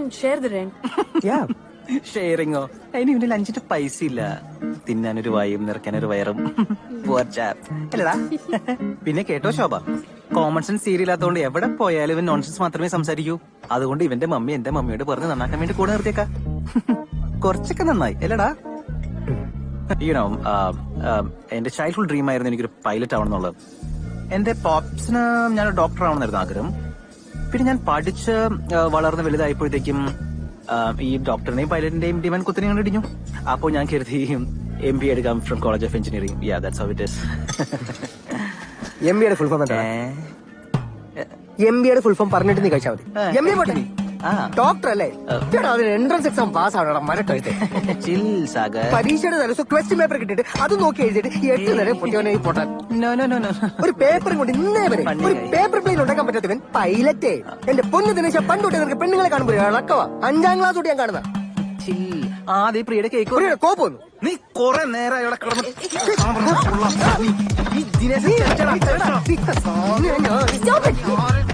and share the rent. Yeah. ഷെയറിങ്ങോ? അതിന് ഇവന്റെ ലഞ്ചിന്റെ പൈസ ഇല്ല. തിന്നാനൊരു വായും നിറയ്ക്കാനൊരു വയറും. Poor chap. അല്ലടാ. പിന്നെ കേട്ടോ ശോഭ, കോമൺ സെൻസ് സീരിയലാത്തോണ്ട് എവിടെ പോയാലും ഇവൻ നോൺസെൻസ് മാത്രമേ സംസാരിക്കൂ. അതുകൊണ്ട് ഇവന്റെ മമ്മി എന്റെ മമ്മിയോട് പറഞ്ഞ് നന്നാക്കാൻ വേണ്ടി കൂടെ നിർത്തിയേക്കാ. കുറച്ചൊക്കെ നന്നായി അല്ലടാ. യുനോ എന്റെ ചൈൽഡ്ഹുഡ് ഡ്രീം ആയിരുന്നു എനിക്കൊരു പൈലറ്റ് ആവണമെന്നുള്ളത്. എന്റെ പോപ്സിന് ഞാനൊരു ഡോക്ടർ ആവണമെന്നായിരുന്നു ആഗ്രഹം. പിന്നെ ഞാൻ പഠിച്ച് വളർന്ന് വലുതായപ്പോഴത്തേക്കും ഈ ഡോക്ടറിന്റെയും പൈലറ്റിന്റെയും ഡിമാൻഡ് കുത്തിനെ കണ്ടിടിഞ്ഞു. അപ്പോ ഞാൻ കരുതി MBA എടുക്കാം from college of engineering. Yeah that's how it is. MBA full form എന്താ? MBA ഫുൾ ഫോം പറഞ്ഞിട്ട് നീ കഴിച്ചാൽ മതി. MBA പോട്ടെ, ഡോക്ടർ അല്ലേ? അതിന് എൻട്രൻസ് എക്സാം പാസ് ആവണം. മരക്കഴുത്ത് ചിൽ സാഗർ. പരീക്ഷയുടെ ദിവസം ക്വസ്റ്റ്യൻ പേപ്പർ കിട്ടിയിട്ട് അത് നോക്കി എഴുതിയിട്ട് 8 നേരം പൊട്ടിയോനെ പോട്ടാൻ. ഒരു പേപ്പറും കൊണ്ട് ഇന്നേ വരെ ഒരു പേപ്പർ പ്ലെയിൻ ഉണ്ടാക്കാൻ പറ്റാത്തവൻ പൈലറ്റേ. എന്റെ പൊന്നു ദിനേശ, പണ്ടോട്ടെ നിനക്ക് പെണ്ണുങ്ങളെ കാണുമ്പോൾ ഇളക്കവാ. 5ാം ക്ലാസ് തൊട്ട് ഞാൻ കാണുന്ന ആദ്യ പ്രിയയുടെ കേക്ക് കോപ്പൊന്നു. നീ കൊറേ നേരം ഇവിടെ കിടന്നു. Stop it!